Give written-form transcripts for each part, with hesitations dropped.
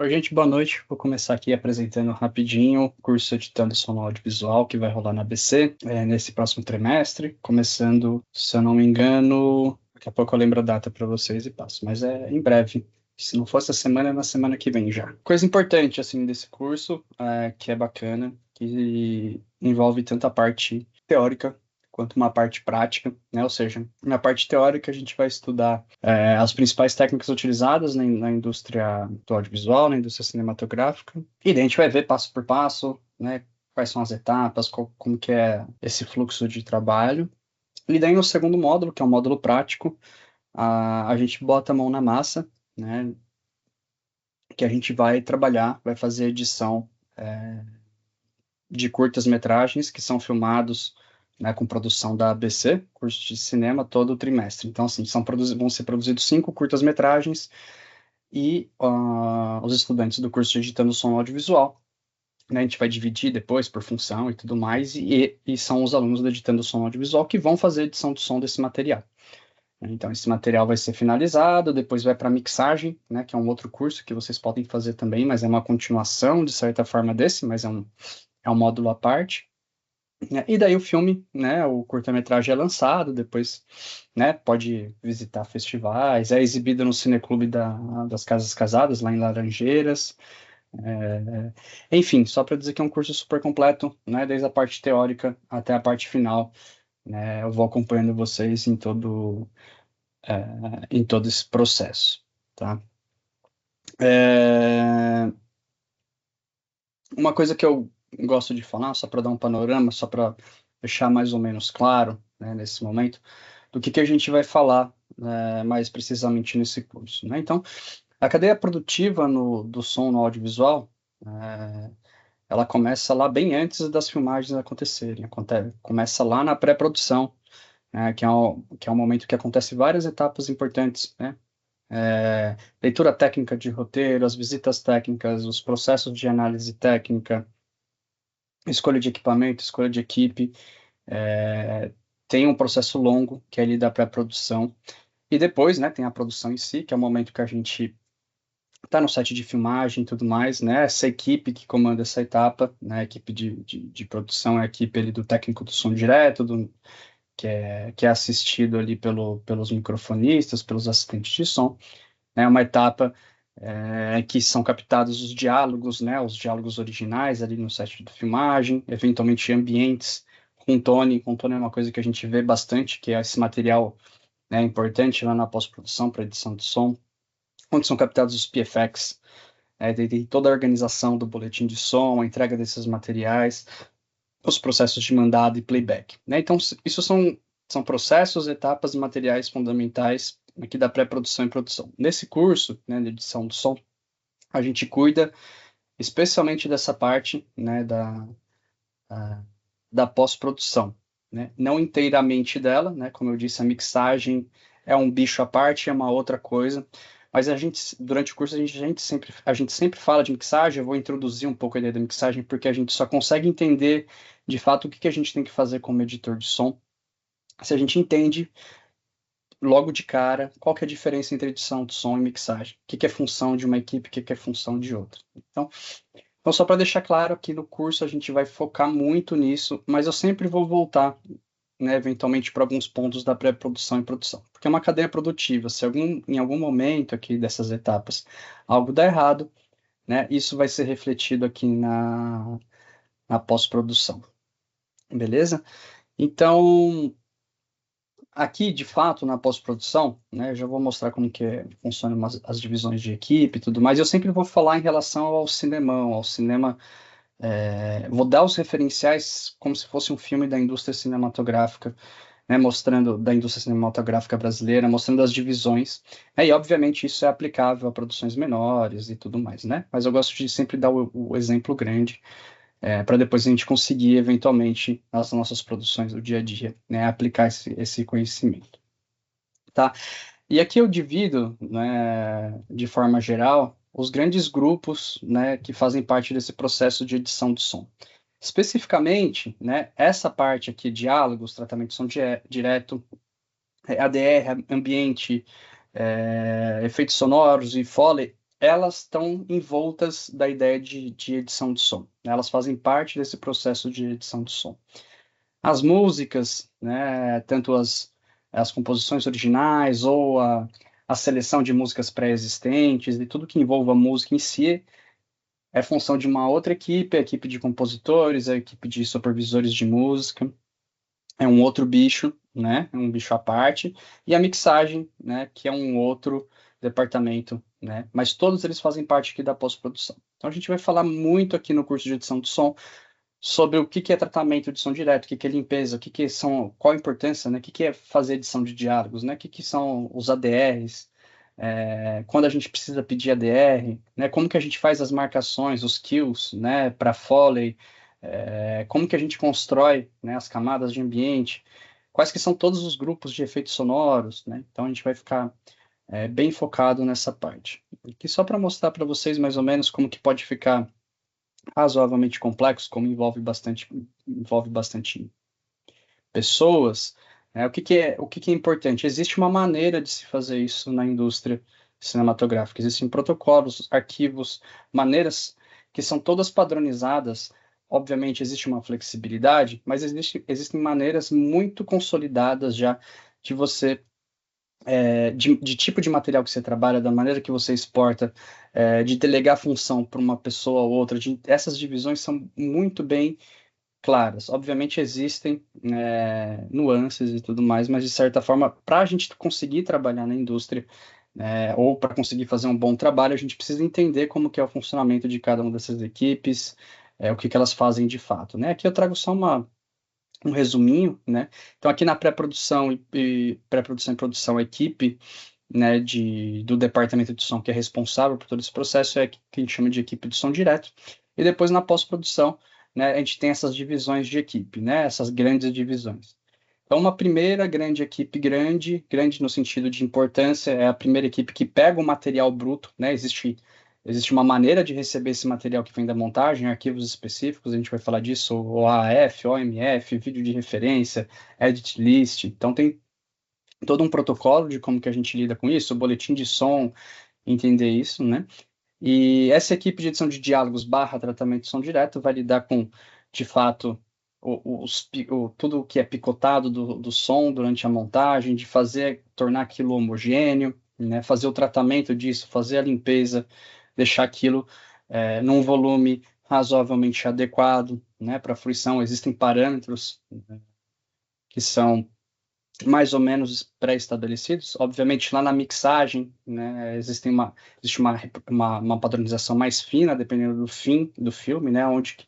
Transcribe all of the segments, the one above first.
Oi, gente, boa noite. Vou começar aqui apresentando rapidinho o curso Editando Som no Audiovisual que vai rolar na ABC nesse próximo trimestre, começando, se eu não me engano, daqui a pouco eu lembro a data para vocês e passo, mas é em breve. Se não for essa semana, é na semana que vem já. Coisa importante, assim, desse curso, que é bacana, que envolve tanto a parte teórica quanto uma parte prática, né? Ou seja, na parte teórica a gente vai estudar as principais técnicas utilizadas na indústria do audiovisual, na indústria cinematográfica, e daí a gente vai ver passo por passo, né? Quais são as etapas, como que é esse fluxo de trabalho. E daí no segundo módulo, que é o módulo prático, a gente bota a mão na massa, né? Que a gente vai trabalhar, vai fazer edição de curtas-metragens que são filmados, né, com produção da ABC, curso de cinema, todo o trimestre. Então, assim, vão ser produzidos 5 curtas-metragens e os estudantes do curso de Editando Som Audiovisual, né, a gente vai dividir depois por função e tudo mais, e são os alunos do Editando Som Audiovisual que vão fazer a edição do som desse material. Então, esse material vai ser finalizado, depois vai para mixagem, né, que é um outro curso que vocês podem fazer também, mas é uma continuação, de certa forma, desse, mas é um módulo à parte. Né? E daí o filme, né, o curta-metragem é lançado, depois, né, pode visitar festivais, é exibido no Cineclube das Casas Casadas, lá em Laranjeiras. Enfim, só para dizer que é um curso super completo, né, desde a parte teórica até a parte final, né, eu vou acompanhando vocês em todo esse processo, tá? É, uma coisa que eu gosto de falar, só para dar um panorama, só para deixar mais ou menos claro, né, nesse momento, do que a gente vai falar, mais precisamente nesse curso, né? Então, a cadeia produtiva do som no audiovisual, ela começa lá bem antes das filmagens acontecerem, começa lá na pré-produção, né, que é um momento que acontece várias etapas importantes, né? Leitura técnica de roteiro, as visitas técnicas, os processos de análise técnica, escolha de equipamento, escolha de equipe, tem um processo longo, que é ali da pré-produção, e depois, né, tem a produção em si, que é o momento que a gente está no set de filmagem e tudo mais, né, essa equipe que comanda essa etapa, né, a equipe de produção é a equipe ali do técnico do som direto, que é assistido ali pelos microfonistas, pelos assistentes de som, né, uma etapa que são captados os diálogos, né, os diálogos originais ali no set de filmagem, eventualmente ambientes com tone é uma coisa que a gente vê bastante, que é esse material, né, importante lá na pós-produção para edição de som, onde são captados os PFX, tem toda a organização do boletim de som, a entrega desses materiais, os processos de mandado e playback, né? Então, isso são processos, etapas e materiais fundamentais aqui da pré-produção e produção. Nesse curso, né, de edição do som, a gente cuida especialmente dessa parte, né, da pós-produção, né? Não inteiramente dela, né? Como eu disse, a mixagem é um bicho à parte, é uma outra coisa. Mas durante o curso, a gente sempre fala de mixagem. Eu vou introduzir um pouco a ideia da mixagem, porque a gente só consegue entender de fato o que a gente tem que fazer como editor de som se a gente entende logo de cara qual que é a diferença entre edição de som e mixagem. O que é função de uma equipe, o que é função de outra. Então, só para deixar claro, aqui no curso a gente vai focar muito nisso, mas eu sempre vou voltar, né, eventualmente para alguns pontos da pré-produção e produção, porque é uma cadeia produtiva. Se em algum momento aqui dessas etapas algo der errado, né, isso vai ser refletido aqui na pós-produção, beleza? Então, aqui, de fato, na pós-produção, né, eu já vou mostrar como que funcionam as divisões de equipe e tudo mais. Eu sempre vou falar em relação ao cinemão, ao cinema. Vou dar os referenciais como se fosse um filme da indústria cinematográfica, né, mostrando da indústria cinematográfica brasileira, mostrando as divisões. E obviamente isso é aplicável a produções menores e tudo mais, né? Mas eu gosto de sempre dar o exemplo grande, para depois a gente conseguir eventualmente nas nossas produções do dia a dia, né, aplicar esse conhecimento, tá? E aqui eu divido, né, de forma geral, os grandes grupos, né, que fazem parte desse processo de edição de som. Especificamente, né, essa parte aqui, diálogos, tratamento de som direto, ADR, ambiente, efeitos sonoros e Foley, elas estão envoltas da ideia de edição de som, né? Elas fazem parte desse processo de edição de som. As músicas, né, tanto as composições originais ou a seleção de músicas pré-existentes e tudo que envolva a música em si é função de uma outra equipe, a equipe de compositores, a equipe de supervisores de música, é um outro bicho, né, é um bicho à parte, e a mixagem, né, que é um outro departamento, né, mas todos eles fazem parte aqui da pós-produção. Então a gente vai falar muito aqui no curso de edição de som sobre o que que é tratamento de som direto, o que que é limpeza, o que que são, qual a importância, né? O que que é fazer edição de diálogos, né? O que que são os ADRs, quando a gente precisa pedir ADR, né? Como que a gente faz as marcações, os kills, né? Para Foley, como que a gente constrói, né? As camadas de ambiente, quais que são todos os grupos de efeitos sonoros, né? Então a gente vai ficar bem focado nessa parte. Aqui só para mostrar para vocês mais ou menos como que pode ficar razoavelmente complexo, como envolve bastante pessoas, o que que é importante? Existe uma maneira de se fazer isso na indústria cinematográfica. Existem protocolos, arquivos, maneiras que são todas padronizadas. Obviamente, existe uma flexibilidade, mas existem maneiras muito consolidadas já de você de tipo de material que você trabalha, da maneira que você exporta, de delegar função para uma pessoa ou outra, essas divisões são muito bem claras. Obviamente existem nuances e tudo mais, mas de certa forma, para a gente conseguir trabalhar na indústria, ou para conseguir fazer um bom trabalho, a gente precisa entender como que é o funcionamento de cada uma dessas equipes, o que que elas fazem de fato, né? Aqui eu trago só um resuminho, né? Então, aqui na pré-produção e pré-produção e produção, a equipe, né, do departamento de som que é responsável por todo esse processo é que a gente chama de equipe de som direto. E depois, na pós-produção, né, a gente tem essas divisões de equipe, né? Essas grandes divisões. Então, uma primeira grande equipe, grande no sentido de importância, é a primeira equipe que pega o material bruto, né? Existe uma maneira de receber esse material que vem da montagem, arquivos específicos, a gente vai falar disso, OAF, OMF, vídeo de referência, edit list. Então, tem todo um protocolo de como que a gente lida com isso, o boletim de som, entender isso, né? E essa equipe de edição de diálogos barra tratamento de som direto vai lidar com, de fato, tudo o que é picotado do som durante a montagem, de tornar aquilo homogêneo, né? Fazer o tratamento disso, fazer a limpeza, deixar aquilo num volume razoavelmente adequado, né? Para fruição, existem parâmetros, né, que são mais ou menos pré-estabelecidos. Obviamente, lá na mixagem, né, existe uma padronização mais fina, dependendo do fim do filme, né, onde que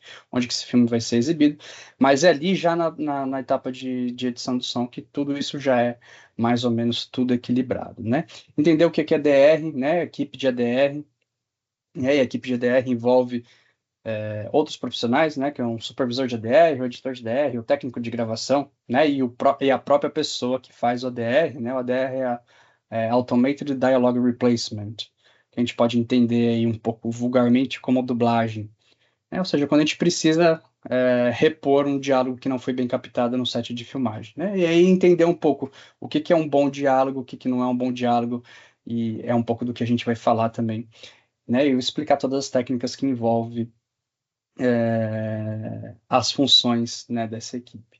esse filme vai ser exibido. Mas é ali já na etapa de edição do som que tudo isso já é mais ou menos tudo equilibrado, né? Entender o que é DR, né, equipe de ADR, né, e a equipe de ADR envolve outros profissionais, né, que é um supervisor de ADR, o editor de ADR, o técnico de gravação, né, e a própria pessoa que faz o ADR, né, o ADR é Automated Dialogue Replacement, que a gente pode entender aí um pouco vulgarmente como dublagem, né, ou seja, quando a gente precisa repor um diálogo que não foi bem captado no set de filmagem, né, e aí entender um pouco o que que é um bom diálogo, o que que não é um bom diálogo, e é um pouco do que a gente vai falar também, né, e eu explicar todas as técnicas que envolvem as funções, né, dessa equipe.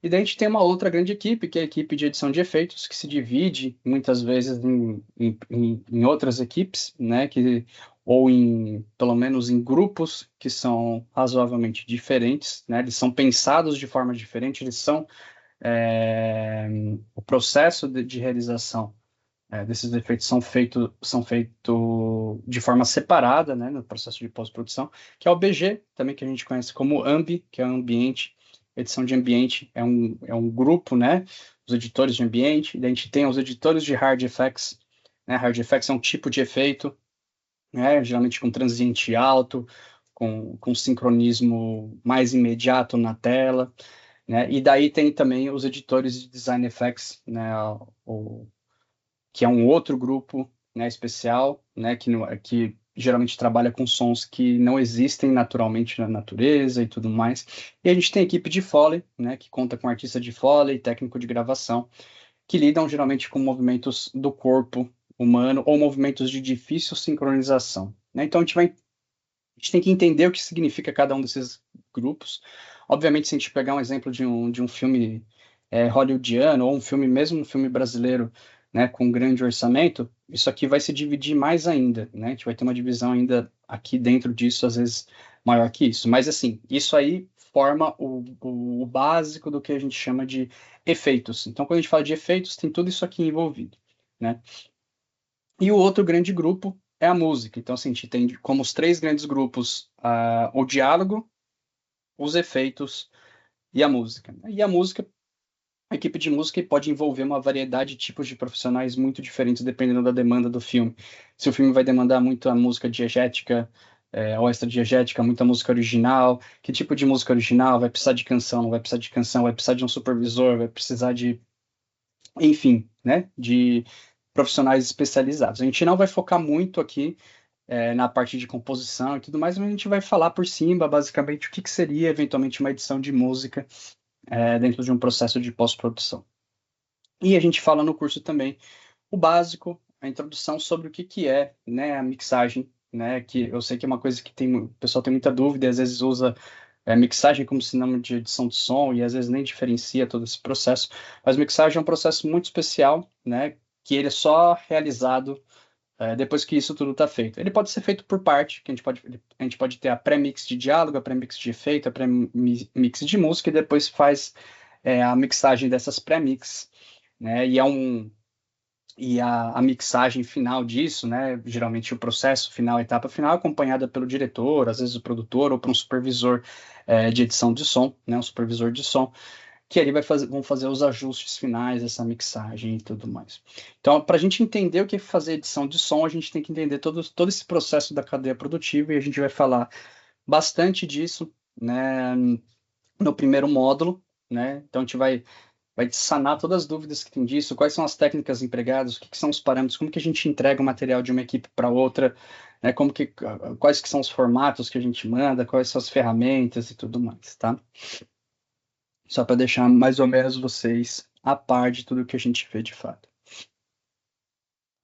E daí a gente tem uma outra grande equipe, que é a equipe de edição de efeitos, que se divide muitas vezes em outras equipes, né, ou pelo menos em grupos que são razoavelmente diferentes, né, eles são pensados de forma diferente, o processo de realização desses efeitos são feito de forma separada, né, no processo de pós-produção, que é o BG, também que a gente conhece como AMBI, que é ambiente, edição de ambiente, é um grupo, né, os editores de ambiente, e a gente tem os editores de hard effects, né, hard effects é um tipo de efeito, né, geralmente com transiente alto, com sincronismo mais imediato na tela, né, e daí tem também os editores de design effects, né, o que é um outro grupo, né, especial, né, que geralmente trabalha com sons que não existem naturalmente na natureza e tudo mais. E a gente tem a equipe de Foley, né, que conta com artista de Foley, técnico de gravação, que lidam geralmente com movimentos do corpo, humano ou movimentos de difícil sincronização, né? Então a gente tem que entender o que significa cada um desses grupos. Obviamente, se a gente pegar um exemplo de um filme hollywoodiano ou um filme, mesmo um filme brasileiro, né, com um grande orçamento, isso aqui vai se dividir mais ainda, né? A gente vai ter uma divisão ainda aqui dentro disso, às vezes maior que isso. Mas, assim, isso aí forma o básico do que a gente chama de efeitos. Então, quando a gente fala de efeitos, tem tudo isso aqui envolvido, né? E o outro grande grupo é a música. Então, assim, a gente tem como os três grandes grupos o diálogo, os efeitos e a música. E a música, a equipe de música pode envolver uma variedade de tipos de profissionais muito diferentes, dependendo da demanda do filme. Se o filme vai demandar muito a música diegética, ou extra-diegética, muita música original, que tipo de música original? Vai precisar de canção, não vai precisar de canção, vai precisar de um supervisor, vai precisar de, enfim, né, de profissionais especializados. A gente não vai focar muito aqui na parte de composição e tudo mais, mas a gente vai falar por cima, basicamente, o que seria eventualmente uma edição de música dentro de um processo de pós-produção. E a gente fala no curso também o básico, a introdução sobre o que é, né, a mixagem, né, que eu sei que é uma coisa que o pessoal tem muita dúvida e às vezes usa mixagem como sinônimo de edição de som e às vezes nem diferencia todo esse processo, mas mixagem é um processo muito especial, né, que ele é só realizado depois que isso tudo está feito. Ele pode ser feito por parte, que a gente pode ter a pré-mix de diálogo, a pré-mix de efeito, a pré-mix de música, e depois faz a mixagem dessas pré-mix, né? E a mixagem final disso, né? Geralmente o processo final, a etapa final, é acompanhada pelo diretor, às vezes o produtor, ou por um supervisor de edição de som, né? Um supervisor de som que ali vão fazer os ajustes finais, essa mixagem e tudo mais. Então, para a gente entender o que é fazer edição de som, a gente tem que entender todo esse processo da cadeia produtiva e a gente vai falar bastante disso, né, no primeiro módulo, né? Então, a gente vai sanar todas as dúvidas que tem disso, quais são as técnicas empregadas, o que são os parâmetros, como que a gente entrega o material de uma equipe para outra, né? Quais que são os formatos que a gente manda, quais são as ferramentas e tudo mais, tá? Só para deixar mais ou menos vocês a par de tudo que a gente vê de fato.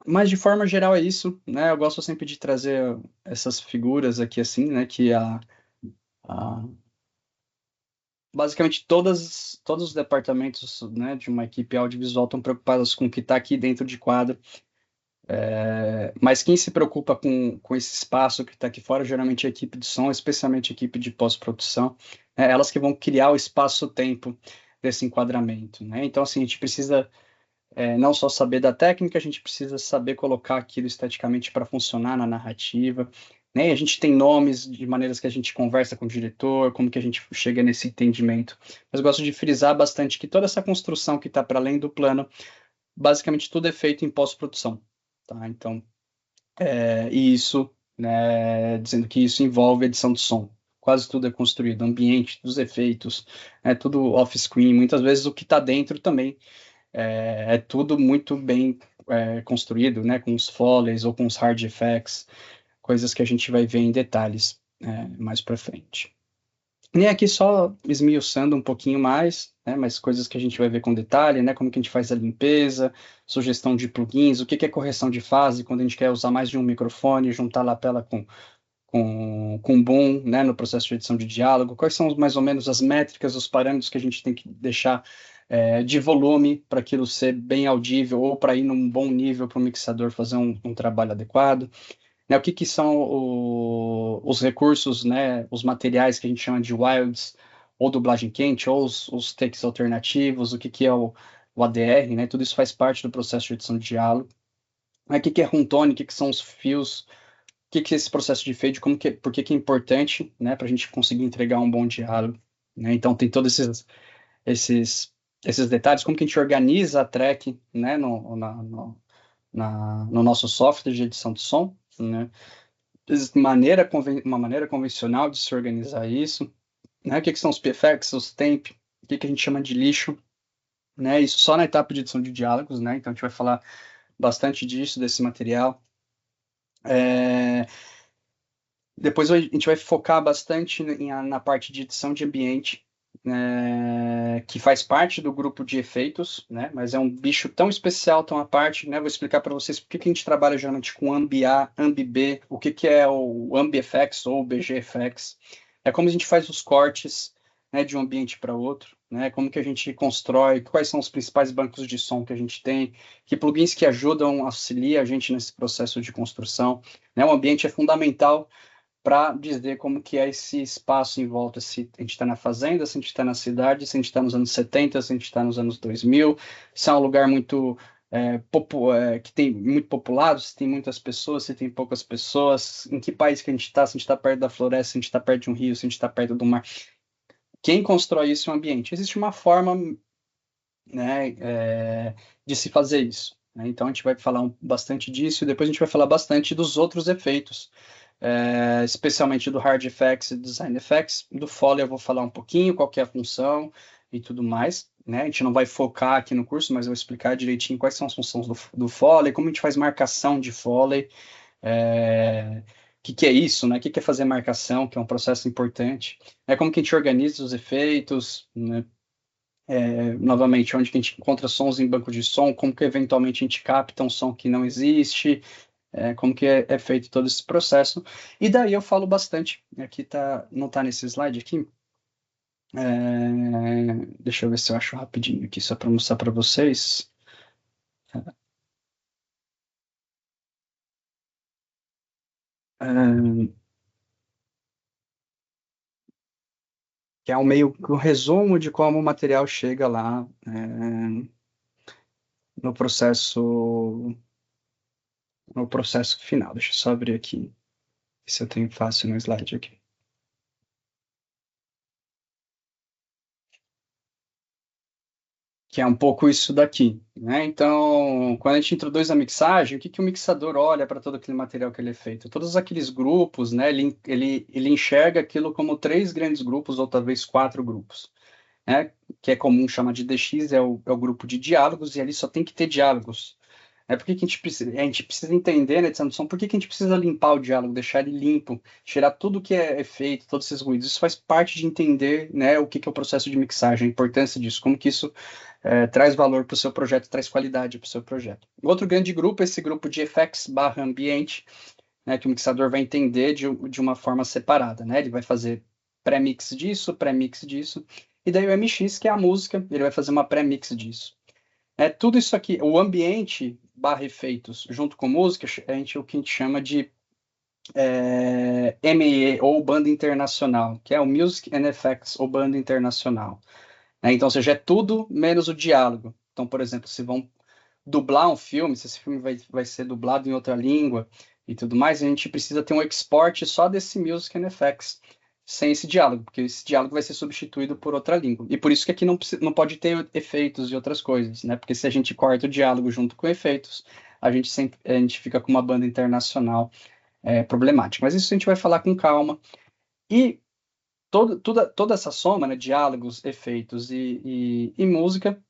Mas de forma geral é isso, né? Eu gosto sempre de trazer essas figuras aqui assim, né? Que a- basicamente todos os departamentos, né, de uma equipe audiovisual estão preocupados com o que está aqui dentro de quadro. Mas quem se preocupa com esse espaço que está aqui fora, geralmente é a equipe de som, especialmente a equipe de pós-produção, elas que vão criar o espaço-tempo desse enquadramento, né? Então, assim, a gente precisa não só saber da técnica, a gente precisa saber colocar aquilo esteticamente para funcionar na narrativa, né? E a gente tem nomes de maneiras que a gente conversa com o diretor, como que a gente chega nesse entendimento. Mas eu gosto de frisar bastante que toda essa construção que está para além do plano, basicamente tudo é feito em pós-produção, tá? Então, e isso, né, dizendo que isso envolve edição de som. Quase tudo é construído, ambiente, dos efeitos, é tudo off-screen. Muitas vezes o que está dentro também é tudo muito bem construído, né, com os foleys ou com os hard effects, coisas que a gente vai ver em detalhes mais para frente. E aqui só esmiuçando um pouquinho mais, né, mas coisas que a gente vai ver com detalhe, né, como que a gente faz a limpeza, sugestão de plugins, o que que é correção de fase, quando a gente quer usar mais de um microfone, juntar lapela com boom, né, no processo de edição de diálogo, quais são mais ou menos as métricas, os parâmetros que a gente tem que deixar de volume para aquilo ser bem audível ou para ir num bom nível para o mixador fazer um trabalho adequado, né, o que que são os recursos, né, os materiais que a gente chama de wilds, ou dublagem quente, ou os takes alternativos, o que que é o ADR, né, tudo isso faz parte do processo de edição de diálogo. Aí, o que que é runtone, o que que são os fios, que é esse processo de fade, por que que é importante, né, para a gente conseguir entregar um bom diálogo, né? Então tem todos esses, esses detalhes, como que a gente organiza a track, né, no nosso software de edição de som, né? Uma maneira convencional de se organizar isso, né? O que que são os PFX, os temp, o que que a gente chama de lixo, né? Isso só na etapa de edição de diálogos, né? Então a gente vai falar bastante disso, desse material. Depois a gente vai focar bastante na parte de edição de ambiente, que faz parte do grupo de efeitos, né? Mas é um bicho tão especial, tão à parte, né? Vou explicar para vocês por que que a gente trabalha geralmente com AMBI-A, AMBI-B, o que que é o AmbiFX ou o BGFX. É como a gente faz os cortes, né, de um ambiente para outro, né? Como que a gente constrói, quais são os principais bancos de som que a gente tem, que plugins que ajudam, auxiliam a gente nesse processo de construção, né? O ambiente é fundamental para dizer como que é esse espaço em volta, se a gente está na fazenda, se a gente está na cidade, se a gente está nos anos 70, se a gente está nos anos 2000, se é um lugar muito que tem muito populado, se tem muitas pessoas, se tem poucas pessoas, em que país que a gente está, se a gente está perto da floresta, se a gente está perto de um rio, se a gente está perto do mar. Quem constrói isso é o ambiente. Existe uma forma, né, de se fazer isso, né? Então a gente vai falar bastante disso e depois a gente vai falar bastante dos outros efeitos, especialmente do Hard Effects e Design Effects. Do Foley eu vou falar um pouquinho, qual que é a função e tudo mais, né? A gente não vai focar aqui no curso, mas eu vou explicar direitinho quais são as funções do Foley, como a gente faz marcação de Foley, o que que é isso, né? O que que é fazer marcação, que é um processo importante, como que a gente organiza os efeitos, né? Novamente, onde que a gente encontra sons em banco de som, como que eventualmente a gente capta um som que não existe, como que é feito todo esse processo. E daí eu falo bastante, aqui tá, não está nesse slide aqui, deixa eu ver se eu acho rapidinho aqui, só para mostrar para vocês. É, que é um meio que um resumo de como o material chega lá no processo no processo final. Deixa eu só abrir aqui, se eu tenho fácil no slide aqui. Que é um pouco isso daqui, né? Então, quando a gente introduz a mixagem, o que que o mixador olha para todo aquele material que ele é feito? Todos aqueles grupos, né? Ele enxerga aquilo como três grandes grupos ou talvez quatro grupos, né? Que é comum chamar de DX, é o grupo de diálogos e ali só tem que ter diálogos. Por que que a gente precisa entender na edição de som, por que que a gente precisa limpar o diálogo, deixar ele limpo, tirar tudo que é efeito, todos esses ruídos. Isso faz parte de entender, né, o que que é o processo de mixagem, a importância disso, como que isso traz valor para o seu projeto, traz qualidade para o seu projeto. Outro grande grupo é esse grupo de effects barra ambiente, né, que o mixador vai entender de uma forma separada, né? Ele vai fazer pré-mix disso, e daí o MX, que é a música, ele vai fazer uma pré-mix disso. Tudo isso aqui, o ambiente barra efeitos junto com música, o que a gente chama de ME, ou banda internacional, que é o Music and Effects, ou banda internacional. Então, ou seja, é tudo menos o diálogo. Então, por exemplo, se vão dublar um filme, se esse filme vai ser dublado em outra língua e tudo mais, a gente precisa ter um export só desse Music and Effects, sem esse diálogo, porque esse diálogo vai ser substituído por outra língua. E por isso que aqui não pode ter efeitos e outras coisas, né? Porque se a gente corta o diálogo junto com efeitos, a gente fica com uma banda internacional problemática. Mas isso a gente vai falar com calma. E toda essa soma, né, diálogos, efeitos e música,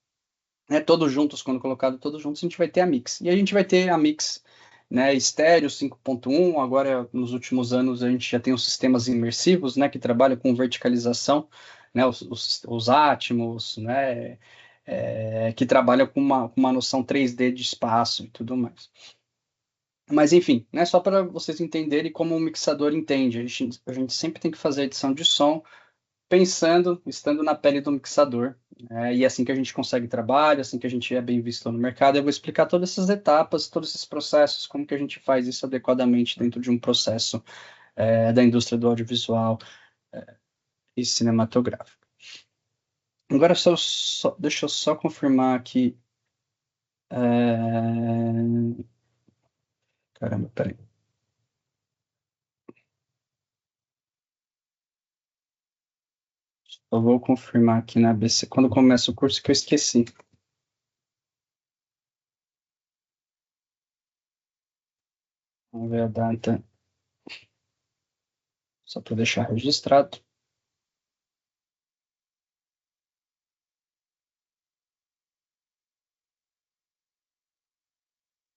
todos juntos, quando colocado todos juntos, a gente vai ter a mix. E a gente vai ter a mix, né, estéreo 5.1. Agora, nos últimos anos, a gente já tem os sistemas imersivos, né, que trabalham com verticalização, né, os Atmos, né, que trabalham com uma noção 3D de espaço e tudo mais. Mas, enfim, né, só para vocês entenderem como o mixador entende. A gente sempre tem que fazer a edição de som pensando, estando na pele do mixador. E é assim que a gente consegue trabalho, assim que a gente é bem visto no mercado. Eu vou explicar todas essas etapas, todos esses processos, como que a gente faz isso adequadamente dentro de um processo da indústria do audiovisual e cinematográfico. Agora, deixa eu só confirmar aqui. Caramba, peraí. Eu vou confirmar aqui na ABC quando começa o curso que eu esqueci. Vamos ver a data, só para deixar registrado.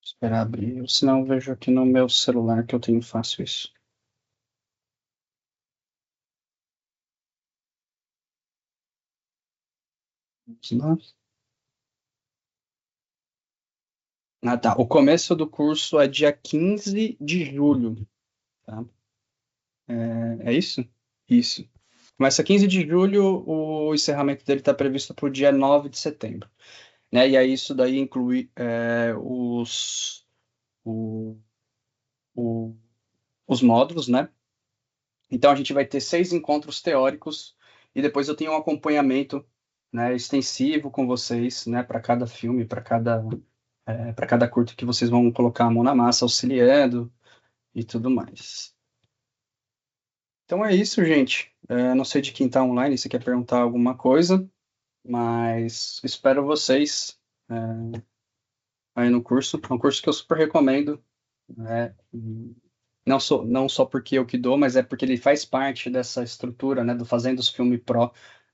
Esperar abrir, senão eu vejo aqui no meu celular que eu tenho fácil isso. Ah, tá. O começo do curso é dia 15 de julho, tá? É isso? Isso. Começa 15 de julho, o encerramento dele está previsto para o dia 9 de setembro, né? E aí isso daí inclui o- o- os módulos, né? Então a gente vai ter 6 encontros teóricos e depois eu tenho um acompanhamento, né, extensivo com vocês, né, para cada filme, para cada curto que vocês vão colocar a mão na massa, auxiliando e tudo mais. Então é isso, gente. Não sei de quem está online, se quer perguntar alguma coisa, mas espero vocês aí no curso. É um curso que eu super recomendo, né? E não só porque eu que dou, mas é porque ele faz parte dessa estrutura, né, do Fazendo os Filme Pro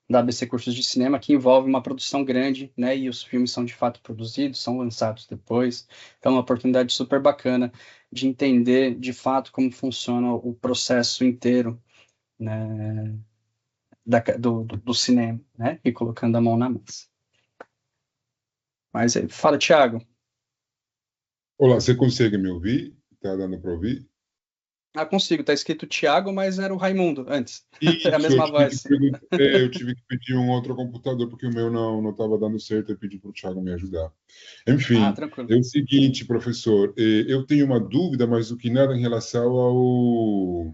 da ABC Cursos de Cinema, que envolve uma produção grande, né, e os filmes são de fato produzidos, são lançados depois. Então, é uma oportunidade super bacana de entender de fato como funciona o processo inteiro, né, do cinema, né, e colocando a mão na massa. Mas fala, Thiago. Olá, você consegue me ouvir? Tá dando para ouvir? Ah, consigo, tá escrito Thiago, mas era o Raimundo antes. É a Isso, mesma voz. eu tive que pedir um outro computador porque o meu não estava dando certo e pedi para o Thiago me ajudar. Ah, Enfim, tranquilo. é o seguinte, professor, eu tenho uma dúvida mais do que nada em relação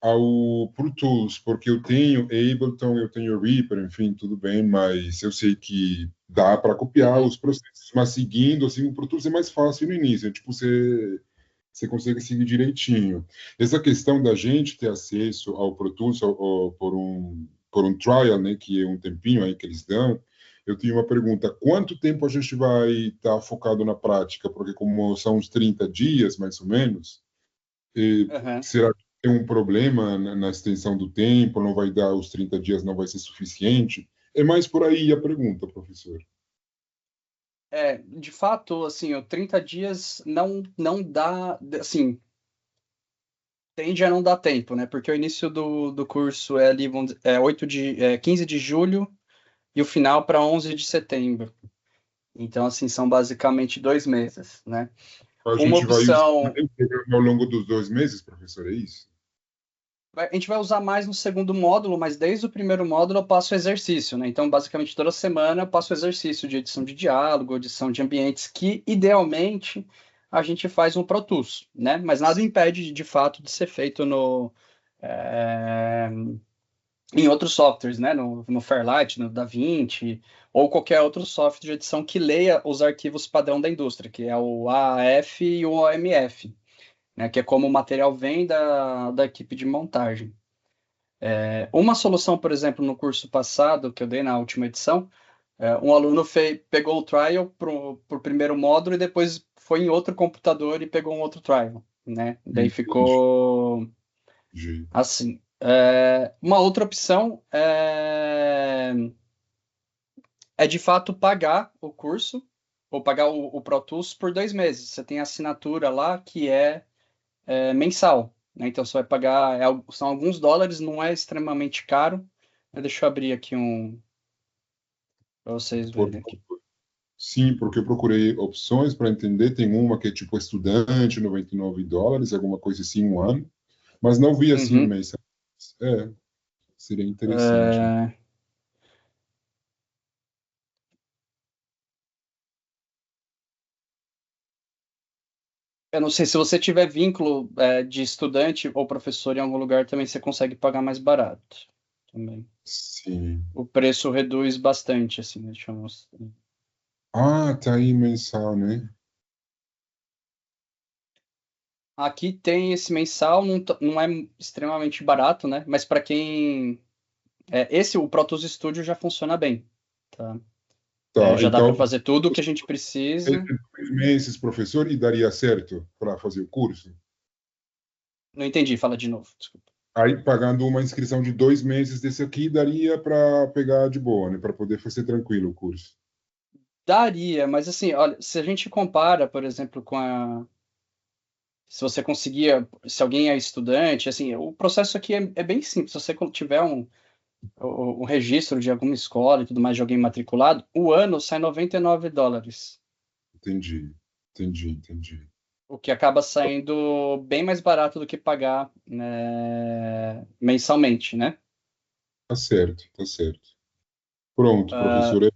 ao Pro Tools, porque eu tenho Ableton, eu tenho Reaper, enfim, tudo bem, mas eu sei que dá para copiar Uhum. os processos, mas seguindo, assim, o Pro Tools é mais fácil no início, tipo, você consegue seguir direitinho. Essa questão da gente ter acesso ao Pro Tools por um trial, né, que é um tempinho aí que eles dão, eu tenho uma pergunta: quanto tempo a gente vai estar focado na prática? Porque como são uns 30 dias, mais ou menos, Aham. será que tem um problema na extensão do tempo? Não vai dar os 30 dias, não vai ser suficiente? É mais por aí a pergunta, professor. De fato, assim, o 30 dias não dá, assim, tende a não dar tempo, né? Porque o início do curso é ali, 15 de julho e o final para 11 de setembro. Então, assim, são basicamente 2 meses, né? A Uma gente vai usar opção, o programa ao longo dos 2 meses, professor, é isso? a gente vai usar mais no segundo módulo, mas desde o primeiro módulo eu passo exercício, né? Então, basicamente, toda semana eu passo exercício de edição de diálogo, edição de ambientes, que idealmente a gente faz no Pro Tools, né? Mas nada impede, de fato, de ser feito é, em outros softwares, né? No Fairlight, no DaVinci, ou qualquer outro software de edição que leia os arquivos padrão da indústria, que é o AAF e o OMF, né? Que é como o material vem da equipe de montagem. Uma solução, por exemplo, no curso passado, que eu dei na última edição, um aluno pegou o trial para o primeiro módulo e depois foi em outro computador e pegou um outro trial, né? Daí Entendi. ficou assim. Uma outra opção é de fato pagar o curso ou pagar o Pro Tools por 2 meses. Você tem assinatura lá que mensal, né? Então você vai pagar, são alguns dólares, não é extremamente caro. Deixa eu abrir aqui para vocês Por- verem aqui. sim, porque eu procurei opções para entender. Tem uma que é tipo estudante, US$ 99, alguma coisa assim, um ano. Mas não vi assim Uhum. mensais. É, seria interessante. É, eu não sei se você tiver vínculo de estudante ou professor em algum lugar, também você consegue pagar mais barato. Também. Sim. O preço reduz bastante, assim, né? Deixa eu mostrar. Ah, tá aí mensal, né? Aqui tem esse mensal, não é extremamente barato, né? Mas para quem. O Pro Tools Studio já funciona bem, tá? Tá, Já dá para então, fazer tudo o que a gente precisa. 2 meses, professor, e daria certo para fazer o curso? Não entendi, fala de novo, desculpa. Aí, pagando uma inscrição de 2 meses desse aqui, daria para pegar de boa, né? Para poder fazer tranquilo o curso. Daria, mas assim, olha, se a gente compara, por exemplo, se você conseguia, se alguém é estudante, assim, o processo aqui é bem simples. Se você tiver o registro de alguma escola e tudo mais de alguém matriculado, o ano sai US$ 99. Entendi, entendi. O que acaba saindo bem mais barato do que pagar, né, mensalmente, né? Tá certo, tá certo. Pronto, professor, é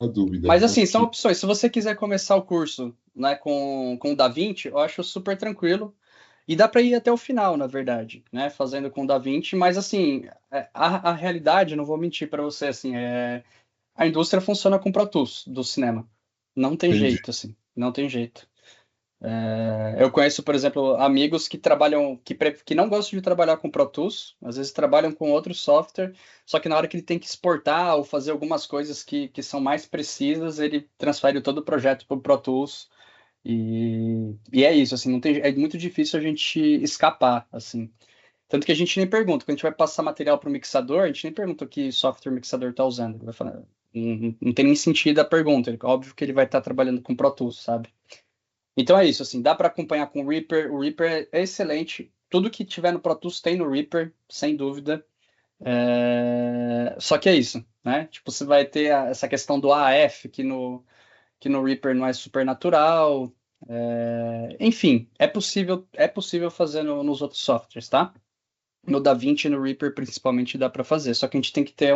a dúvida. Mas assim, Acho são que opções. Se você quiser começar o curso, né, com o DaVinci, eu acho super tranquilo. E dá para ir até o final, na verdade, né? Fazendo com o DaVinci, mas assim, a realidade, não vou mentir para você, assim, a indústria funciona com Pro Tools do cinema. Não tem entendi. jeito, assim, não tem jeito. Eu conheço, por exemplo, amigos que trabalham, que não gostam de trabalhar com Pro Tools, às vezes trabalham com outro software, só que na hora que ele tem que exportar ou fazer algumas coisas que são mais precisas, ele transfere todo o projeto para o Pro Tools. E é isso, assim, não tem, é muito difícil a gente escapar, assim. Tanto que a gente nem pergunta, quando a gente vai passar material para o mixador, a gente nem pergunta que software o mixador está usando. Ele vai falar, não tem nem sentido a pergunta. Óbvio que ele vai estar trabalhando com Pro Tools, sabe? Então é isso, assim, dá para acompanhar com o Reaper. O Reaper é excelente. Tudo que tiver no Pro Tools tem no Reaper, sem dúvida. Só que é isso, né? Tipo, você vai ter essa questão do AF, que no Reaper não é supernatural. Enfim, é possível fazer nos outros softwares, tá? No DaVinci e no Reaper, principalmente, dá para fazer. Só que a gente tem que ter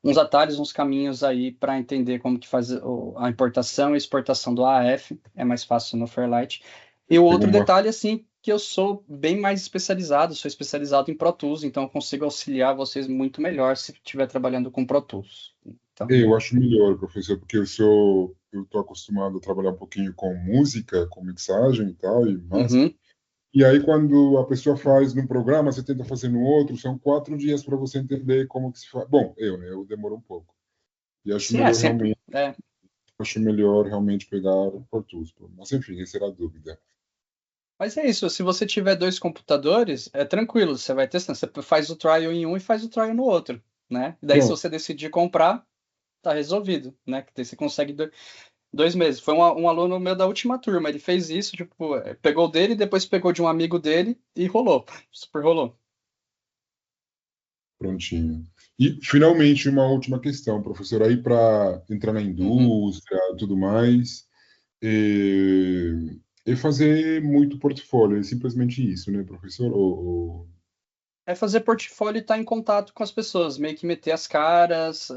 uns atalhos, uns caminhos aí para entender como que faz a importação e exportação do AF. É mais fácil no Fairlight. E o Pegou outro uma. detalhe, assim, que eu sou bem mais especializado, sou especializado em Pro Tools, então eu consigo auxiliar vocês muito melhor se estiver trabalhando com Pro Tools. Então, Eu acho melhor, professor, porque eu estou acostumado a trabalhar um pouquinho com música, com mixagem e tal, e mais. uhum. E aí, quando a pessoa faz num programa, você tenta fazer no outro, são 4 dias para você entender como que se faz. Bom, né? Eu demoro um pouco. E Sim, sempre. acho melhor realmente pegar o Pro Tools. Mas, enfim, essa era a dúvida. Mas é isso, se você tiver dois computadores, é tranquilo, você vai testando. Você faz o trial em um e faz o trial no outro, né? E daí, se Pronto, você decidir comprar, tá resolvido, né? Que daí você consegue 2 meses. Foi um aluno meu da última turma, ele fez isso, tipo, pegou o dele, depois pegou de um amigo dele e rolou. Super rolou. prontinho. E, finalmente, uma última questão, professor. Aí, para entrar na Uhum. indústria e tudo mais, é fazer muito portfólio, é simplesmente isso, né, professor? É fazer portfólio e estar em contato com as pessoas, meio que meter as caras,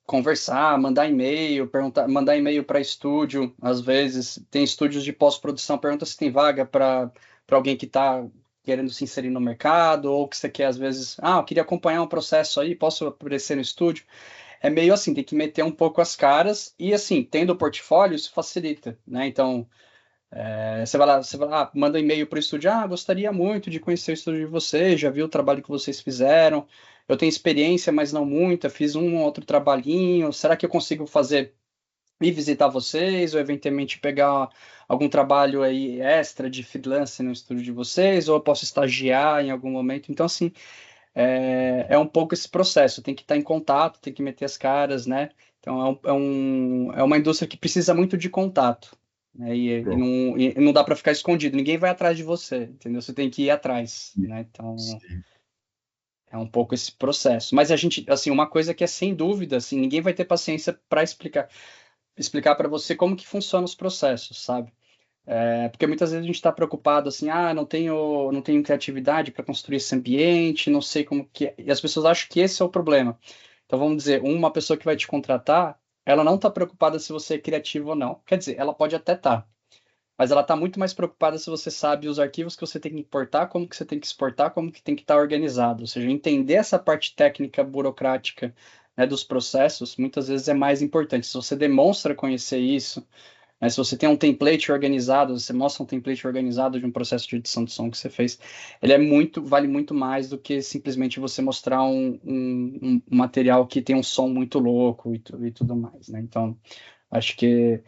conversar, mandar e-mail, perguntar, mandar e-mail para estúdio, às vezes tem estúdios de pós-produção, pergunta se tem vaga para alguém que está querendo se inserir no mercado, ou que você quer, às vezes, eu queria acompanhar um processo aí, posso aparecer no estúdio? É meio assim, tem que meter um pouco as caras, e assim, tendo o portfólio, isso facilita, né? Então, você vai lá, manda um e-mail para o estúdio, gostaria muito de conhecer o estúdio de vocês, já vi o trabalho que vocês fizeram, eu tenho experiência, mas não muita, fiz um ou outro trabalhinho, será que eu consigo fazer e visitar vocês, ou eventualmente pegar algum trabalho aí extra de freelance no estúdio de vocês, ou eu posso estagiar em algum momento, então assim, é um pouco esse processo, tem que estar em contato, tem que meter as caras, né? Então é uma indústria que precisa muito de contato, né? Pronto. E não dá para ficar escondido, ninguém vai atrás de você, entendeu? Você tem que ir atrás, né? Então Sim. é um pouco esse processo. Mas a gente, assim, uma coisa que é sem dúvida, assim, ninguém vai ter paciência para explicar para você como que funcionam os processos, sabe? Porque muitas vezes a gente está preocupado assim, não tenho criatividade para construir esse ambiente, não sei como que é. E as pessoas acham que esse é o problema. Então vamos dizer, uma pessoa que vai te contratar, ela não está preocupada se você é criativo ou não. Quer dizer, ela pode até estar, mas ela está muito mais preocupada se você sabe os arquivos que você tem que importar, como que você tem que exportar, como que tem que estar organizado. Ou seja, entender essa parte técnica, burocrática, né, dos processos, muitas vezes é mais importante. Se você demonstra conhecer isso, né? Se você tem um template organizado, você mostra um template organizado de um processo de edição de som que você fez, ele vale muito mais do que simplesmente você mostrar um material que tem um som muito louco e tudo mais, né? Então, acho que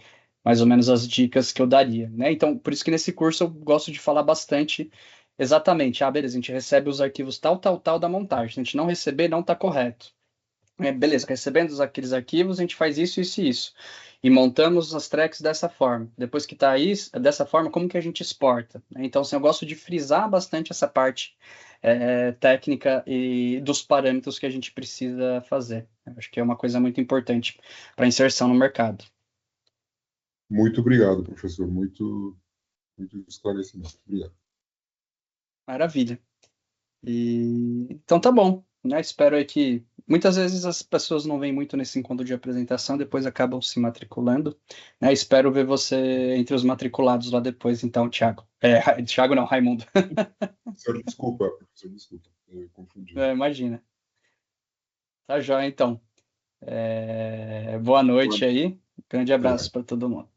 mais ou menos as dicas que eu daria, né? Então, por isso que nesse curso eu gosto de falar bastante exatamente, beleza, a gente recebe os arquivos tal, tal, tal da montagem. Se a gente não receber, não está correto. Beleza, recebendo aqueles arquivos, a gente faz isso, isso e isso. E montamos as tracks dessa forma. Depois que está aí, dessa forma, como que a gente exporta? Então, assim, eu gosto de frisar bastante essa parte técnica e dos parâmetros que a gente precisa fazer. Eu acho que é uma coisa muito importante para inserção no mercado. Muito obrigado, professor. Muito, muito esclarecimento. Obrigado. Maravilha. Então tá bom, né? Espero aí que muitas vezes as pessoas não vêm muito nesse encontro de apresentação, depois acabam se matriculando, né? Espero ver você entre os matriculados lá depois, então, Thiago. Thiago não, Raimundo. Professor, desculpa, professor, desculpa. Eu confundi. Imagina. Tá joia, então. Boa noite aí. Grande Até abraço mais. para todo mundo.